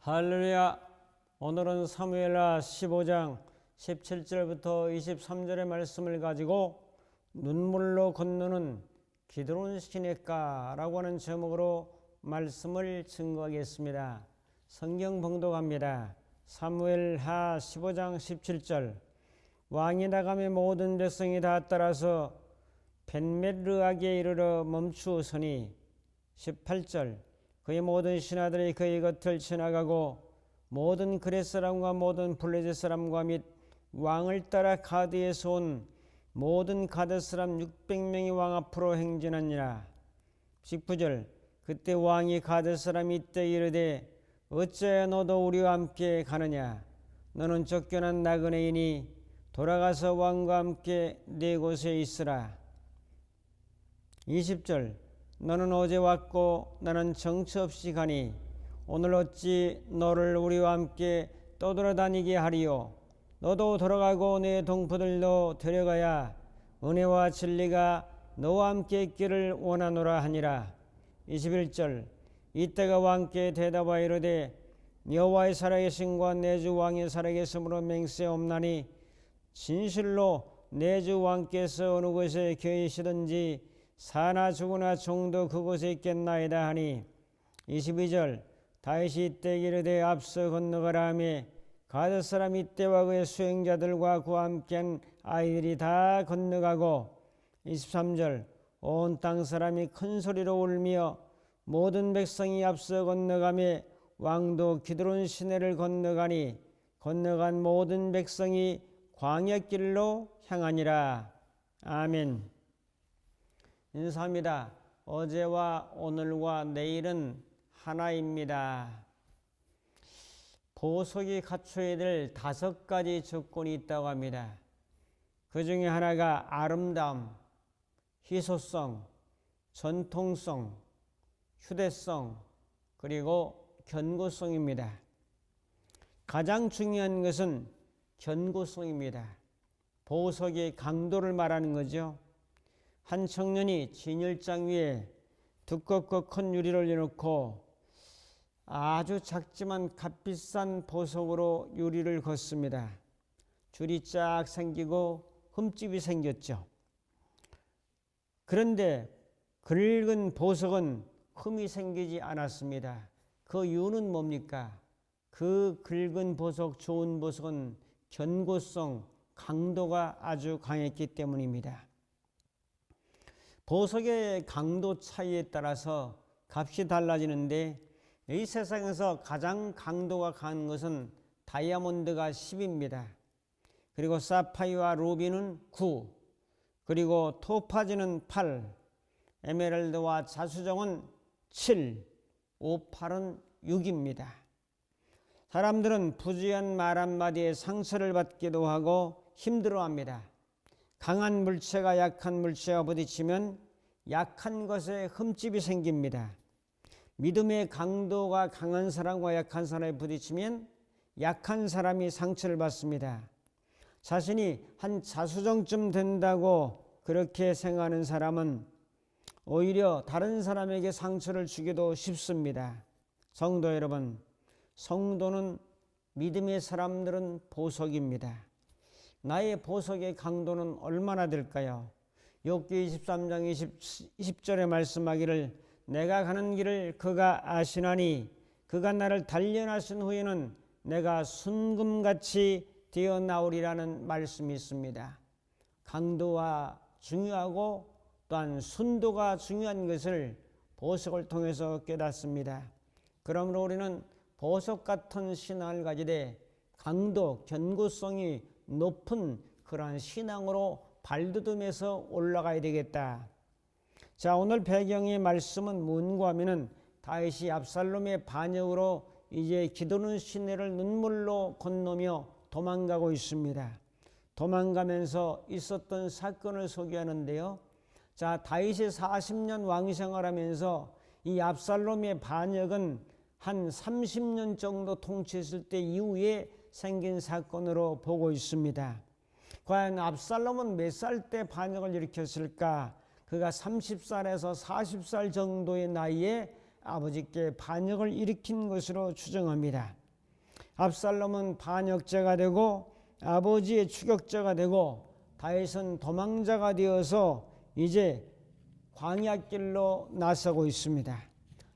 할렐루야. 오늘은 사무엘하 15장 17절부터 23절의 말씀을 가지고 눈물로 건너는 기드론 시내가라고 하는 제목으로 말씀을 증거하겠습니다. 성경 봉독합니다. 사무엘하 15장 17절. 왕이 나가며 모든 백성이 다 따라서 벤메르악에 이르러 멈추었으니 18절. 그의 모든 신하들이 그의 곁을 지나가고 모든 그렛 사람과 모든 블레셋 사람과 및 왕을 따라 가드에서 온 모든 가드 사람 600명이 왕 앞으로 행진하니라. 19절. 그때 왕이 가드 사람이 이때 이르되 어찌하여 너도 우리와 함께 가느냐. 너는 쫓겨난 나그네이니 돌아가서 왕과 함께 네 곳에 있으라. 20절. 너는 어제 왔고 나는 정처 없이 가니 오늘 어찌 너를 우리와 함께 떠돌아다니게 하리요. 너도 돌아가고 내 동포들도 데려가야 은혜와 진리가 너와 함께 있기를 원하노라 하니라. 21절. 이때가 왕께 대답하여 이르되 여호와의 살아계심과 내 주 왕의 살아계심으로 맹세없나니 진실로 내 주 왕께서 어느 곳에 계시든지 사나 죽으나 종도 그곳에 있겠나이다 하니. 22절. 다윗이 이때 이르되 앞서 건너가라 하며 가드 사람 이때와 그의 수행자들과 그와 함께한 아이들이 다 건너가고. 23절. 온 땅 사람이 큰 소리로 울며 모든 백성이 앞서 건너가며 왕도 기드론 시내를 건너가니 건너간 모든 백성이 광야길로 향하니라. 아멘. 인사합니다. 어제와 오늘과 내일은 하나입니다. 보석이 갖춰야 될 5가지 조건이 있다고 합니다. 그 중에 하나가 아름다움, 희소성, 전통성, 휴대성, 그리고 견고성입니다. 가장 중요한 것은 견고성입니다. 보석의 강도를 말하는 거죠. 한 청년이 진열장 위에 두껍고 큰 유리를 내놓고 아주 작지만 값비싼 보석으로 유리를 걷습니다. 줄이 쫙 생기고 흠집이 생겼죠. 그런데 굵은 보석은 흠이 생기지 않았습니다. 그 이유는 뭡니까? 그 굵은 보석, 좋은 보석은 견고성, 강도가 아주 강했기 때문입니다. 보석의 강도 차이에 따라서 값이 달라지는데 이 세상에서 가장 강도가 강한 것은 다이아몬드가 10입니다. 그리고 사파이어와 루비는 9, 그리고 토파즈는 8, 에메랄드와 자수정은 7, 오팔은 6입니다. 사람들은 부주의한 말 한마디에 상처를 받기도 하고 힘들어합니다. 강한 물체가 약한 물체와 부딪히면 약한 것에 흠집이 생깁니다. 믿음의 강도가 강한 사람과 약한 사람이 부딪히면 약한 사람이 상처를 받습니다. 자신이 한 자수정쯤 된다고 그렇게 생각하는 사람은 오히려 다른 사람에게 상처를 주기도 쉽습니다. 성도 여러분, 성도는 믿음의 사람들은 보석입니다. 나의 보석의 강도는 얼마나 될까요? 욥기 23장 20절에 말씀하기를 내가 가는 길을 그가 아시나니 그가 나를 단련하신 후에는 내가 순금같이 되어 나오리라는 말씀이 있습니다. 강도와 중요하고 또한 순도가 중요한 것을 보석을 통해서 깨닫습니다. 그러므로 우리는 보석 같은 신앙을 가지되 강도, 견고성이 높은 그러한 신앙으로 발돋움해서 올라가야 되겠다. 자, 오늘 배경의 말씀은 뭔가 하면은 다윗이 압살롬의 반역으로 이제 기드론 시내를 눈물로 건너며 도망가고 있습니다. 도망가면서 있었던 사건을 소개하는데요. 자, 다윗이 40년 왕위 생활하면서 이 압살롬의 반역은 한 30년 정도 통치했을 때 이후에 생긴 사건으로 보고 있습니다. 과연 압살롬은 몇 살 때 반역을 일으켰을까? 그가 30살에서 40살 정도의 나이에 아버지께 반역을 일으킨 것으로 추정합니다. 압살롬은 반역자가 되고 아버지의 추격자가 되고 다윗은 도망자가 되어서 이제 광야길로 나서고 있습니다.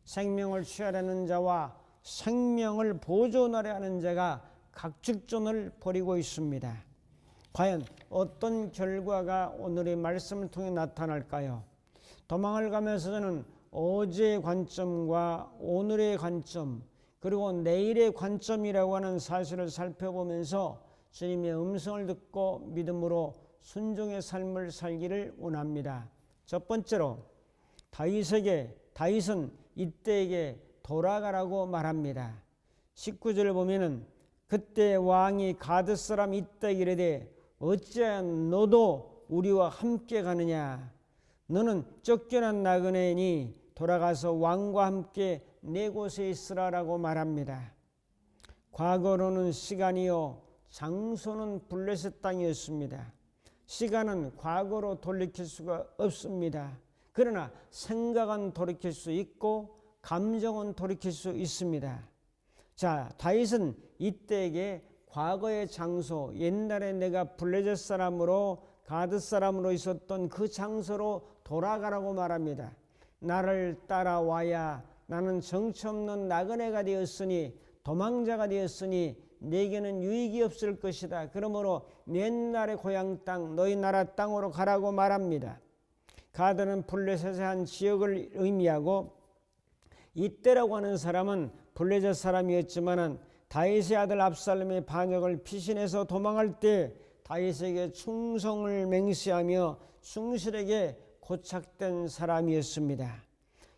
생명을 취하려는 자와 생명을 보존하려 하는 자가 각축전을 벌이고 있습니다. 과연 어떤 결과가 오늘의 말씀을 통해 나타날까요? 도망을 가면서 저는 어제의 관점과 오늘의 관점 그리고 내일의 관점이라고 하는 사실을 살펴보면서 주님의 음성을 듣고 믿음으로 순종의 삶을 살기를 원합니다. 첫 번째로 다윗은 이때에게 돌아가라고 말합니다. 19절을 보면은 그때 왕이 가드 사람 이때에 이르되 어찌하여 너도 우리와 함께 가느냐? 너는 쫓겨난 나그네니 돌아가서 왕과 함께 네 곳에 있으라라고 말합니다. 과거로는 시간이요 장소는 블레셋 땅이었습니다. 시간은 과거로 돌이킬 수가 없습니다. 그러나 생각은 돌이킬 수 있고 감정은 돌이킬 수 있습니다. 자, 다윗은 이때에게 과거의 장소, 옛날에 내가 블레셋 사람으로 가드 사람으로 있었던 그 장소로 돌아가라고 말합니다. 나를 따라와야 나는 정처 없는 나그네가 되었으니 도망자가 되었으니 내게는 유익이 없을 것이다. 그러므로 옛날의 고향 땅 너희 나라 땅으로 가라고 말합니다. 가드는 블레셋의 한 지역을 의미하고 이때라고 하는 사람은 블레셋 사람이었지만은 다윗의 아들 압살롬의 반역을 피신해서 도망할 때 다윗에게 충성을 맹세하며 충실하게 고착된 사람이었습니다.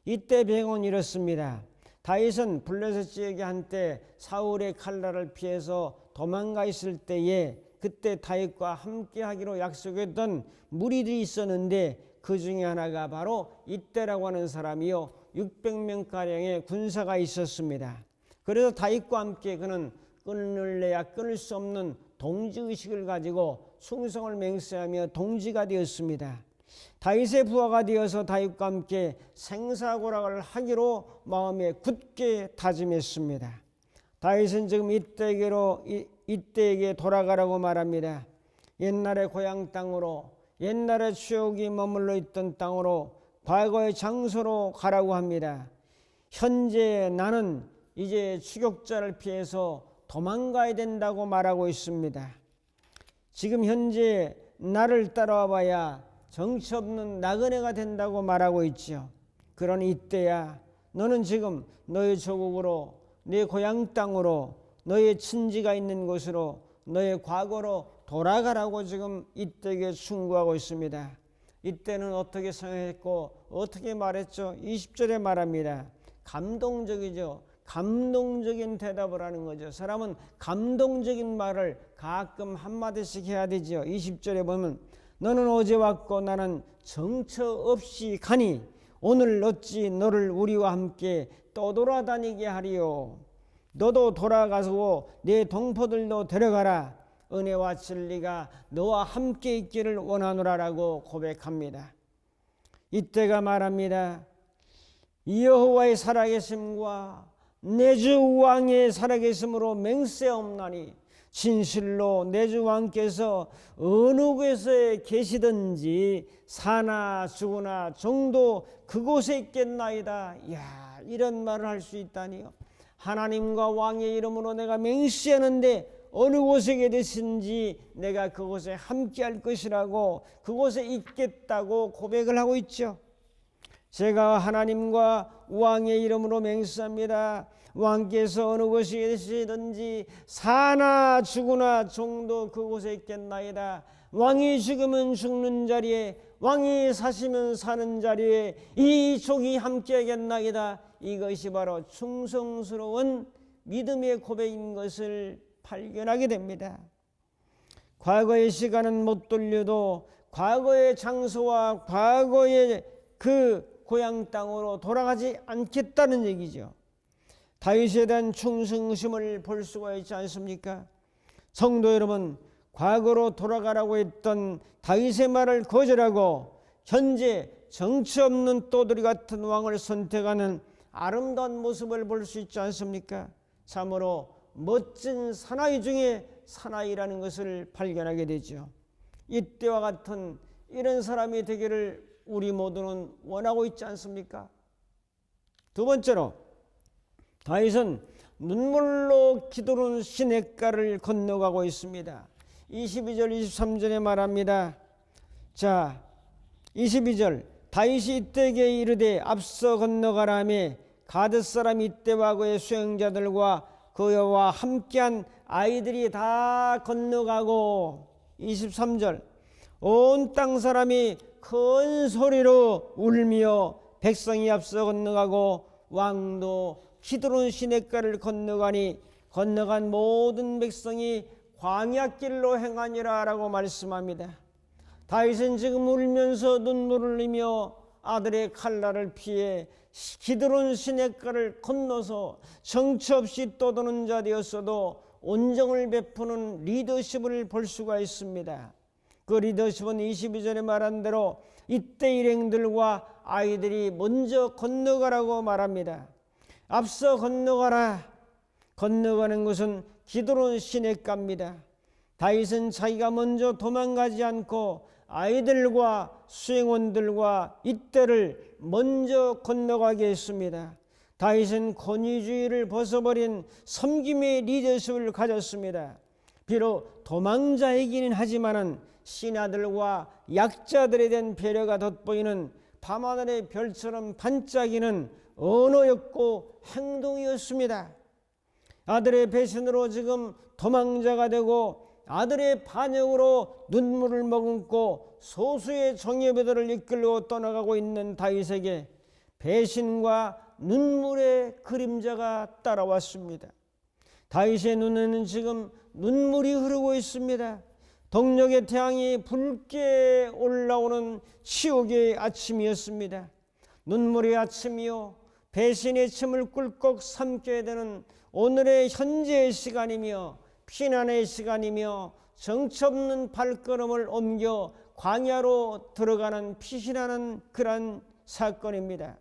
이때 배경은 이렇습니다. 다윗은 블레셋 지역에 한때 사울의 칼날을 피해서 도망가 있을 때에 그때 다윗과 함께하기로 약속했던 무리들이 있었는데 그 중에 하나가 바로 이때라고 하는 사람이요 600명가량의 군사가 있었습니다. 그래서 다윗과 함께 그는 끊을래야 끊을 수 없는 동지의식을 가지고 충성을 맹세하며 동지가 되었습니다. 다윗의 부하가 되어서 다윗과 함께 생사고락을 하기로 마음에 굳게 다짐했습니다. 다윗은 지금 이때에게 돌아가라고 말합니다. 옛날의 고향 땅으로 옛날의 추억이 머물러 있던 땅으로 과거의 장소로 가라고 합니다. 현재 나는 이제 추격자를 피해서 도망가야 된다고 말하고 있습니다. 지금 현재 나를 따라와 봐야 정처 없는 나그네가 된다고 말하고 있죠. 그러니 이때야 너는 지금 너의 조국으로 네 고향 땅으로 너의 친지가 있는 곳으로 너의 과거로 돌아가라고 지금 이때에게 충고하고 있습니다. 이때는 어떻게 생각했고 어떻게 말했죠? 20절에 말합니다. 감동적이죠. 감동적인 대답을 하는 거죠. 사람은 감동적인 말을 가끔 한마디씩 해야 되죠. 20절에 보면 너는 어제 왔고 나는 정처 없이 가니 오늘 어찌 너를 우리와 함께 떠돌아다니게 하리요. 너도 돌아가서 네 동포들도 데려가라. 은혜와 진리가 너와 함께 있기를 원하노라라고 고백합니다. 이때가 말합니다. 여호와의 살아계심과 내 주 왕의 살아계심으로 맹세하옵나니 진실로 내 주 왕께서 어느 곳에 계시든지 사나 죽으나 종도 그곳에 있겠나이다. 이야, 이런 말을 할 수 있다니요. 하나님과 왕의 이름으로 내가 맹세하는데 어느 곳에 계시든지 내가 그곳에 함께할 것이라고 그곳에 있겠다고 고백을 하고 있죠. 제가 하나님과 왕의 이름으로 맹세합니다. 왕께서 어느 곳에 계시든지 사나 죽으나 종도 그곳에 있겠나이다. 왕이 죽으면 죽는 자리에 왕이 사시면 사는 자리에 이 족이 함께하겠나이다. 이것이 바로 충성스러운 믿음의 고백인 것을 발견하게 됩니다. 과거의 시간은 못 돌려도 과거의 장소와 과거의 그 고향 땅으로 돌아가지 않겠다는 얘기죠. 다윗에 대한 충성심을 볼 수가 있지 않습니까? 성도 여러분, 과거로 돌아가라고 했던 다윗의 말을 거절하고 현재 정치 없는 떠돌이 같은 왕을 선택하는 아름다운 모습을 볼 수 있지 않습니까? 참으로 멋진 사나이 중에 사나이라는 것을 발견하게 되죠. 이때와 같은 이런 사람이 되기를 우리 모두는 원하고 있지 않습니까? 두 번째로 다윗은 눈물로 기도는 시냇가를 건너가고 있습니다. 22절 23절에 말합니다. 자, 22절 다윗이 이때에게 이르되 앞서 건너가라 하며 가드 사람 이때와 그의 수행자들과 그와 함께한 아이들이 다 건너가고 23절 온 땅 사람이 큰 소리로 울며 백성이 앞서 건너가고 왕도 기드론 시냇가를 건너가니 건너간 모든 백성이 광야길로 행하니라 라고 말씀합니다. 다윗은 지금 울면서 눈물을 흘리며 아들의 칼날을 피해 기드론 시냇가를 건너서 정처 없이 떠도는 자 되었어도 온정을 베푸는 리더십을 볼 수가 있습니다. 그 리더십은 22절에 말한 대로 이때 일행들과 아이들이 먼저 건너가라고 말합니다. 앞서 건너가라. 건너가는 것은 기드론 시냇가입니다. 다윗은 자기가 먼저 도망가지 않고 아이들과 수행원들과 이때를 먼저 건너가게 했습니다. 다윗은 권위주의를 벗어버린 섬김의 리더십을 가졌습니다. 비록 도망자이기는 하지만은 신하들과 약자들에 대한 배려가 돋보이는 밤하늘의 별처럼 반짝이는 언어였고 행동이었습니다. 아들의 배신으로 지금 도망자가 되고 아들의 반역으로 눈물을 머금고 소수의 정예배들을 이끌고 떠나가고 있는 다윗에게 배신과 눈물의 그림자가 따라왔습니다. 다윗의 눈에는 지금 눈물이 흐르고 있습니다. 동력의 태양이 붉게 올라오는 치욕의 아침이었습니다. 눈물의 아침이요 배신의 침을 꿀꺽 삼켜야 되는 오늘의 현재의 시간이며 피난의 시간이며 정처 없는 발걸음을 옮겨 광야로 들어가는 피신하는 그런 사건입니다.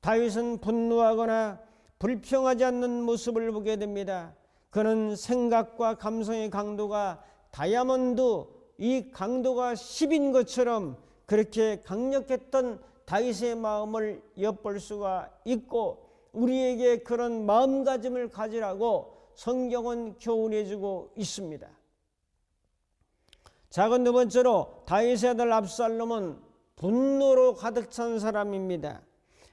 다윗은 분노하거나 불평하지 않는 모습을 보게 됩니다. 그는 생각과 감성의 강도가 다이아몬드 이 강도가 10인 것처럼 그렇게 강력했던 다윗의 마음을 엿볼 수가 있고 우리에게 그런 마음가짐을 가지라고 성경은 교훈해주고 있습니다. 작은 두 번째로 다윗의 아들 압살롬은 분노로 가득 찬 사람입니다.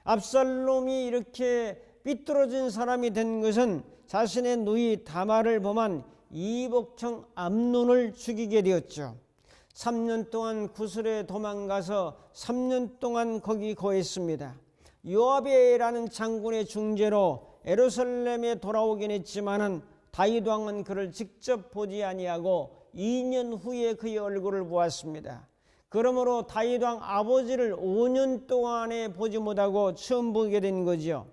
압살롬이 이렇게 삐뚤어진 사람이 된 것은 자신의 누이 다말을 범한 이복형 암논을 죽이게 되었죠. 3년 동안 구슬에 도망가서 3년 동안 거기 거했습니다. 요압이라는 장군의 중재로 예루살렘에 돌아오긴 했지만은 다윗 왕은 그를 직접 보지 아니하고 2년 후에 그의 얼굴을 보았습니다. 그러므로 다윗 왕 아버지를 5년 동안에 보지 못하고 처음 보게 된 거죠.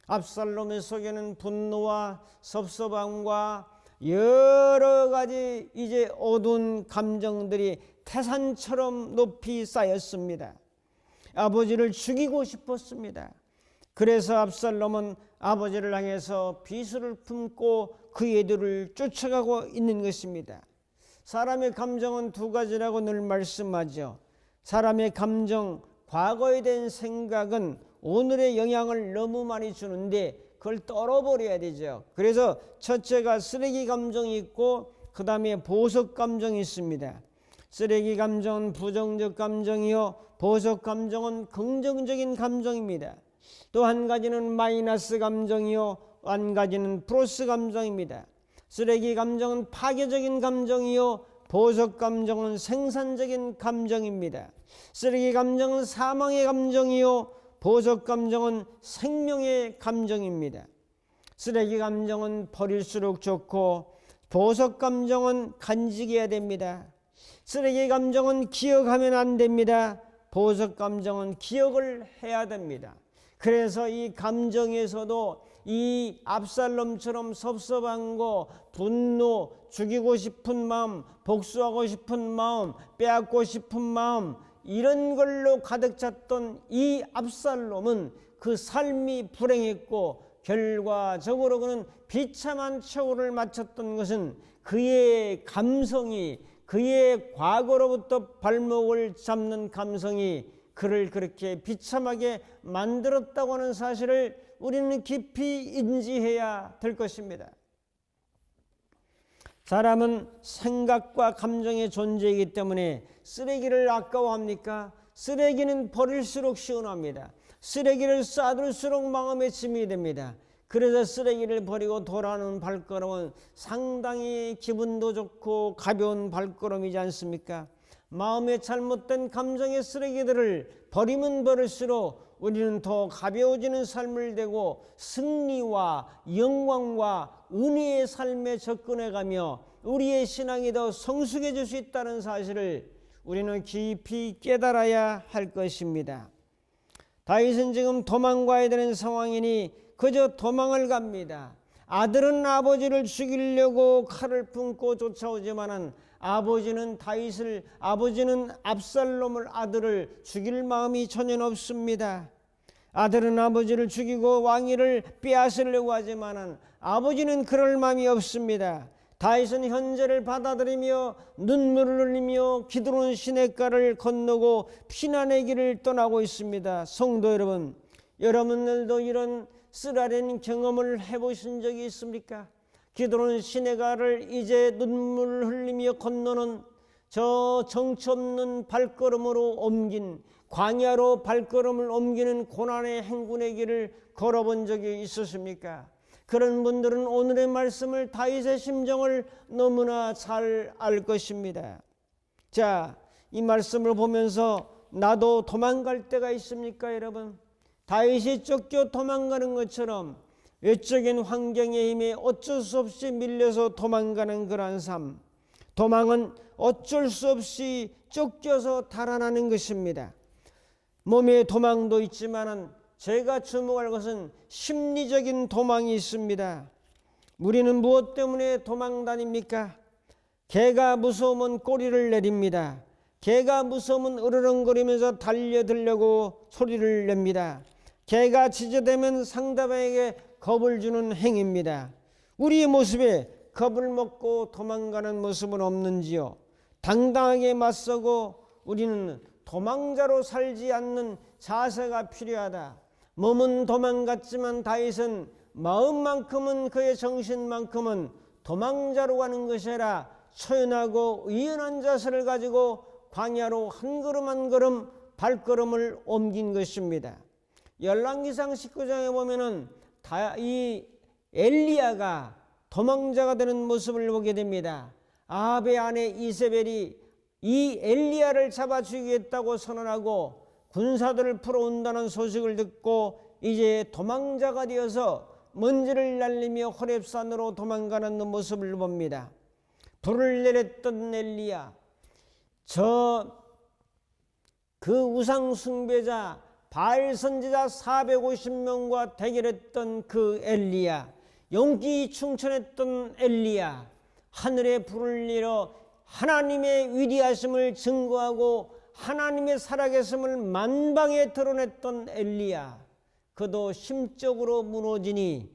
압살롬의 속에는 분노와 섭섭함과 여러 가지 이제 어두운 감정들이 태산처럼 높이 쌓였습니다. 아버지를 죽이고 싶었습니다. 그래서 압살롬은 아버지를 향해서 비수를 품고 그의 뒤를 쫓아가고 있는 것입니다. 사람의 감정은 두 가지라고 늘 말씀하죠. 사람의 감정, 과거에 대한 생각은 오늘의 영향을 너무 많이 주는데 그걸 떨어버려야 되죠. 그래서 첫째가 쓰레기 감정이 있고 그 다음에 보석 감정이 있습니다. 쓰레기 감정은 부정적 감정이요 보석 감정은 긍정적인 감정입니다. 또 한 가지는 마이너스 감정이요 한 가지는 플러스 감정입니다. 쓰레기 감정은 파괴적인 감정이요 보석 감정은 생산적인 감정입니다. 쓰레기 감정은 사망의 감정이요 보석 감정은 생명의 감정입니다. 쓰레기 감정은 버릴수록 좋고 보석 감정은 간직해야 됩니다. 쓰레기 감정은 기억하면 안 됩니다. 보석 감정은 기억을 해야 됩니다. 그래서 이 감정에서도 이 압살롬처럼 섭섭한 거, 분노, 죽이고 싶은 마음, 복수하고 싶은 마음, 빼앗고 싶은 마음 이런 걸로 가득 찼던 이 압살롬은 그 삶이 불행했고 결과적으로 그는 비참한 처우를 마쳤던 것은 그의 감성이, 그의 과거로부터 발목을 잡는 감성이 그를 그렇게 비참하게 만들었다고 하는 사실을 우리는 깊이 인지해야 될 것입니다. 사람은 생각과 감정의 존재이기 때문에 쓰레기를 아까워합니까? 쓰레기는 버릴수록 시원합니다. 쓰레기를 쌓아둘수록 마음의 짐이 됩니다. 그래서 쓰레기를 버리고 돌아오는 발걸음은 상당히 기분도 좋고 가벼운 발걸음이지 않습니까? 마음의 잘못된 감정의 쓰레기들을 버리면 버릴수록 우리는 더 가벼워지는 삶을 되고 승리와 영광과 은혜의 삶에 접근해가며 우리의 신앙이 더 성숙해질 수 있다는 사실을 우리는 깊이 깨달아야 할 것입니다. 다윗은 지금 도망가야 되는 상황이니 그저 도망을 갑니다. 아들은 아버지를 죽이려고 칼을 품고 쫓아오지만은 아버지는 압살롬을 아들을 죽일 마음이 전혀 없습니다. 아들은 아버지를 죽이고 왕위를 빼앗으려고 하지만은 아버지는 그럴 마음이 없습니다. 다윗은 현재를 받아들이며 눈물을 흘리며 기드론 시냇가를 건너고 피난의 길을 떠나고 있습니다. 성도 여러분, 여러분들도 이런 쓰라린 경험을 해보신 적이 있습니까? 기드론 시내가를 이제 눈물을 흘리며 건너는 저 정처 없는 발걸음으로 옮긴 광야로 발걸음을 옮기는 고난의 행군의 길을 걸어본 적이 있으십니까? 그런 분들은 오늘의 말씀을 다윗의 심정을 너무나 잘 알 것입니다. 자, 이 말씀을 보면서 나도 도망갈 때가 있습니까, 여러분? 다윗이 쫓겨 도망가는 것처럼 외적인 환경의 힘에 어쩔 수 없이 밀려서 도망가는 그러한 삶, 도망은 어쩔 수 없이 쫓겨서 달아나는 것입니다. 몸의 도망도 있지만은 제가 주목할 것은 심리적인 도망이 있습니다. 우리는 무엇 때문에 도망 다닙니까? 개가 무서우면 꼬리를 내립니다. 개가 무서우면 으르렁거리면서 달려들려고 소리를 냅니다. 개가 지저대면 상대방에게 겁을 주는 행위입니다. 우리의 모습에 겁을 먹고 도망가는 모습은 없는지요? 당당하게 맞서고 우리는 도망자로 살지 않는 자세가 필요하다. 몸은 도망갔지만 다윗은 마음만큼은, 그의 정신만큼은 도망자로 가는 것이 아니라 초연하고 의연한 자세를 가지고 광야로 한 걸음 한 걸음 발걸음을 옮긴 것입니다. 열왕기상 19장에 보면은 이 엘리야가 도망자가 되는 모습을 보게 됩니다. 아합의 아내 이세벨이 이 엘리야를 잡아 죽이겠다고 선언하고 군사들을 풀어온다는 소식을 듣고 이제 도망자가 되어서 먼지를 날리며 호렙산으로 도망가는 모습을 봅니다. 불을 내렸던 엘리야, 그 우상 숭배자 바알 선지자 450명과 대결했던 그 엘리야, 용기 충천했던 엘리야, 하늘에 불을 내려 하나님의 위대하심을 증거하고 하나님의 살아계심을 만방에 드러냈던 엘리야, 그도 심적으로 무너지니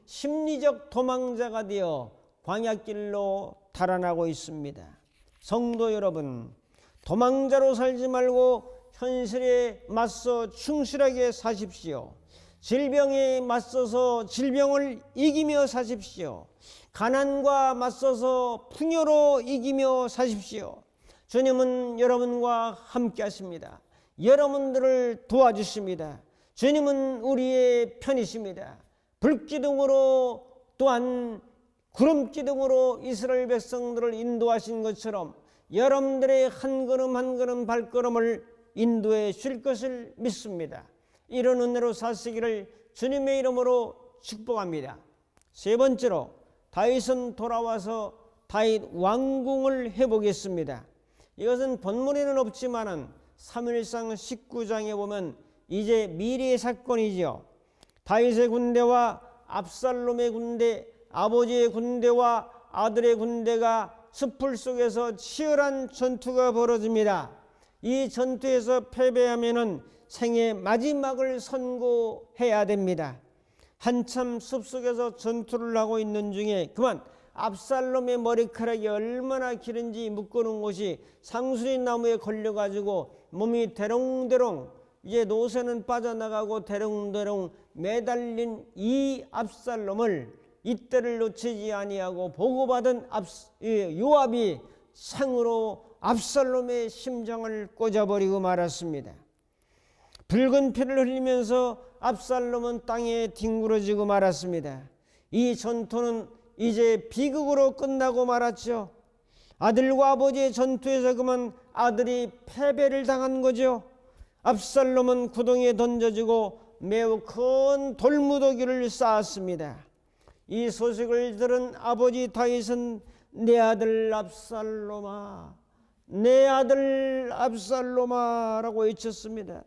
심리적 도망자가 되어 광야길로 달아나고 있습니다. 성도 여러분, 도망자로 살지 말고 현실에 맞서 충실하게 사십시오. 질병에 맞서서 질병을 이기며 사십시오. 가난과 맞서서 풍요로 이기며 사십시오. 주님은 여러분과 함께 하십니다. 여러분들을 도와주십니다. 주님은 우리의 편이십니다. 불기둥으로 또한 구름기둥으로 이스라엘 백성들을 인도하신 것처럼 여러분들의 한 걸음 한 걸음 발걸음을 인도해 줄 것을 믿습니다. 이런 은혜로 사시기를 주님의 이름으로 축복합니다. 세 번째로 다윗은 돌아와서 다윗 왕궁을 해보겠습니다. 이것은 본문에는 없지만은 사무엘상 19장에 보면 이제 미래의 사건이지요. 다윗의 군대와 압살롬의 군대, 아버지의 군대와 아들의 군대가 숲풀 속에서 치열한 전투가 벌어집니다. 이 전투에서 패배하면은 생의 마지막을 선고해야 됩니다. 한참 숲속에서 전투를 하고 있는 중에 그만 압살롬의 머리카락이 얼마나 길은지 묶어놓은 것이 상수리 나무에 걸려가지고 몸이 대롱대롱 이제 노새는 빠져나가고 대롱대롱 매달린 이 압살롬을 이때를 놓치지 아니하고 보고받은 요압이 상으로 압살롬의 심장을 꽂아버리고 말았습니다. 붉은 피를 흘리면서 압살롬은 땅에 뒹굴어지고 말았습니다. 이 전투는 이제 비극으로 끝나고 말았죠. 아들과 아버지의 전투에서 그만 아들이 패배를 당한 거죠. 압살롬은 구덩이에 던져지고 매우 큰 돌무더기를 쌓았습니다. 이 소식을 들은 아버지 다윗은 내 아들 압살롬아, 내 아들 압살롬아 라고 외쳤습니다.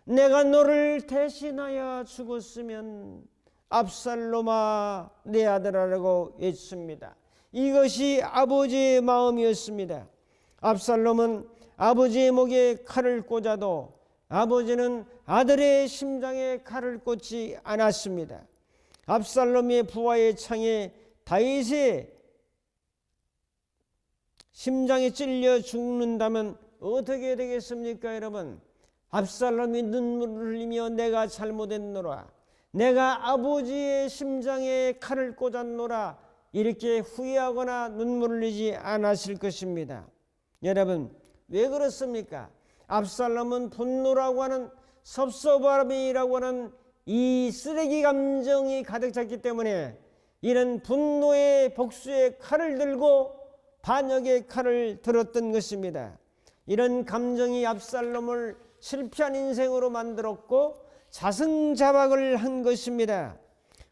내가 너를 대신하여 죽었으면 압살롬아 내 아들아라고 외칩니다. 이것이 아버지의 마음이었습니다. 압살롬은 아버지의 목에 칼을 꽂아도 아버지는 아들의 심장에 칼을 꽂지 않았습니다. 압살롬의 부하의 창에 다윗의 심장에 찔려 죽는다면 어떻게 되겠습니까, 여러분? 압살롬이 눈물을 흘리며 내가 잘못했노라, 내가 아버지의 심장에 칼을 꽂았노라 이렇게 후회하거나 눈물을 흘리지 않았을 것입니다. 여러분, 왜 그렇습니까? 압살롬은 분노라고 하는 섭섭함이라고 하는 이 쓰레기 감정이 가득 찼기 때문에 이런 분노의 복수의 칼을 들고 반역의 칼을 들었던 것입니다. 이런 감정이 압살롬을 실패한 인생으로 만들었고 자승자박을 한 것입니다.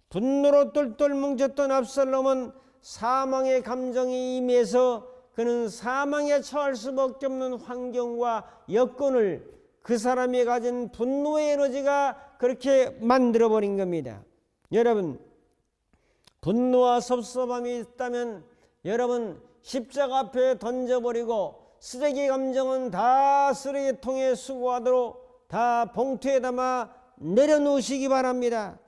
분노로 똘똘 뭉쳤던 압살롬은 사망의 감정이 임해서 그는 사망에 처할 수밖에 없는 환경과 여건을 그 사람이 가진 분노의 에너지가 그렇게 만들어버린 겁니다. 여러분, 분노와 섭섭함이 있다면 여러분 십자가 앞에 던져버리고 쓰레기 감정은 다 쓰레기통에 수거하도록 다 봉투에 담아 내려놓으시기 바랍니다.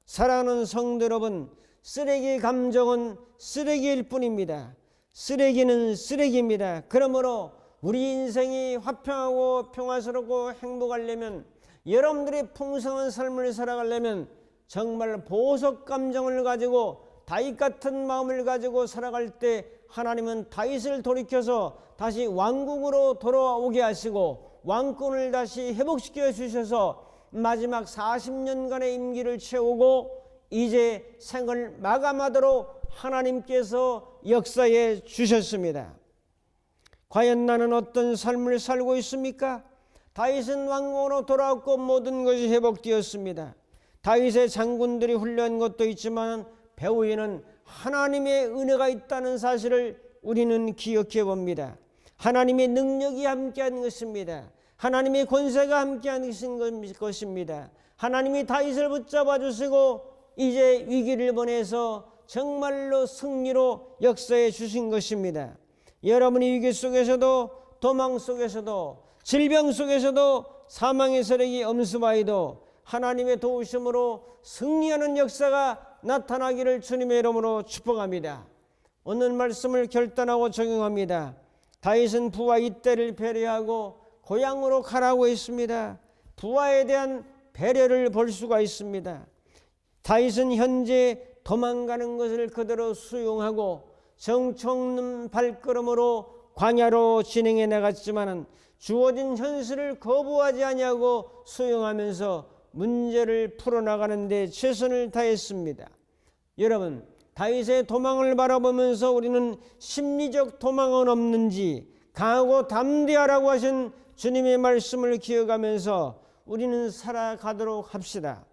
사랑하는 성도 여러분, 쓰레기 감정은 쓰레기일 뿐입니다. 쓰레기는 쓰레기입니다. 그러므로 우리 인생이 화평하고 평화스럽고 행복하려면, 여러분들이 풍성한 삶을 살아가려면 정말 보석 감정을 가지고 다윗 같은 마음을 가지고 살아갈 때 하나님은 다윗을 돌이켜서 다시 왕궁으로 돌아오게 하시고 왕권을 다시 회복시켜 주셔서 마지막 40년간의 임기를 채우고 이제 생을 마감하도록 하나님께서 역사해 주셨습니다. 과연 나는 어떤 삶을 살고 있습니까? 다윗은 왕궁으로 돌아왔고 모든 것이 회복되었습니다. 다윗의 장군들이 훈련한 것도 있지만 배후에는 하나님의 은혜가 있다는 사실을 우리는 기억해 봅니다. 하나님의 능력이 함께한 것입니다. 하나님의 권세가 함께한 것입니다. 하나님이 다윗을 붙잡아 주시고 이제 위기를 보내서 정말로 승리로 역사해 주신 것입니다. 여러분이 위기 속에서도 도망 속에서도 질병 속에서도 사망의 세력이 엄습하여도 하나님의 도우심으로 승리하는 역사가 나타나기를 주님의 이름으로 축복합니다. 오늘 말씀을 결단하고 적용합니다. 다윗은 부하 이때를 배려하고 고향으로 가라고 했습니다. 부하에 대한 배려를 볼 수가 있습니다. 다윗은 현재 도망가는 것을 그대로 수용하고 정청없는 발걸음으로 광야로 진행해 나갔지만 주어진 현실을 거부하지 아니하고 수용하면서 문제를 풀어나가는 데 최선을 다했습니다. 여러분, 다윗의 도망을 바라보면서 우리는 심리적 도망은 없는지 강하고 담대하라고 하신 주님의 말씀을 기억하면서 우리는 살아가도록 합시다.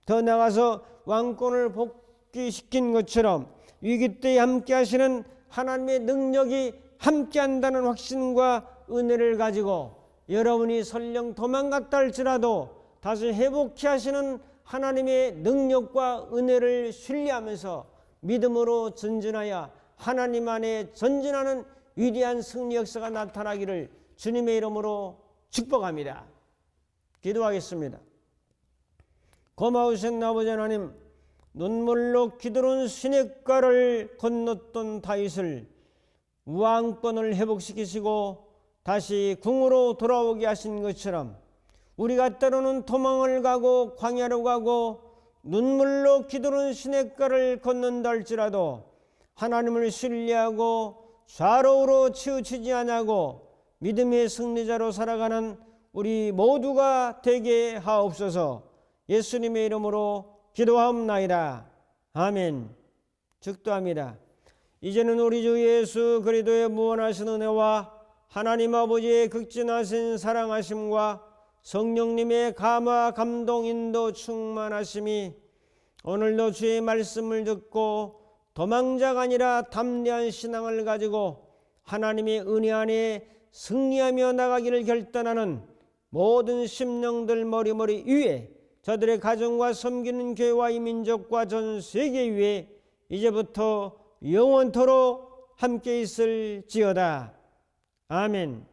더 나아가서 왕권을 복귀시킨 것처럼 위기 때에 함께 하시는 하나님의 능력이 함께 한다는 확신과 은혜를 가지고 여러분이 설령 도망갔다 할지라도 다시 회복케 하시는 하나님의 능력과 은혜를 신뢰하면서 믿음으로 전진하여 하나님 안에 전진하는 위대한 승리 역사가 나타나기를 주님의 이름으로 축복합니다. 기도하겠습니다. 고마우신 아버지 하나님, 눈물로 기드론 시냇가를 건넜던 다윗을 왕권을 회복시키시고 다시 궁으로 돌아오게 하신 것처럼 우리가 때로는 도망을 가고 광야로 가고 눈물로 기드론 시냇가를 걷는다 할지라도 하나님을 신뢰하고 좌로우로 치우치지 아니하고 믿음의 승리자로 살아가는 우리 모두가 되게 하옵소서. 예수님의 이름으로 기도하옵나이다. 아멘. 축도합니다. 이제는 우리 주 예수 그리스도의 무한하신 은혜와 하나님 아버지의 극진하신 사랑하심과 성령님의 감화 감동 인도 충만하심이 오늘도 주의 말씀을 듣고 도망자가 아니라 담대한 신앙을 가지고 하나님의 은혜 안에 승리하며 나가기를 결단하는 모든 심령들 머리머리 위에 저들의 가정과 섬기는 교회와 이 민족과 전 세계 위에 이제부터 영원토록 함께 있을지어다. 아멘.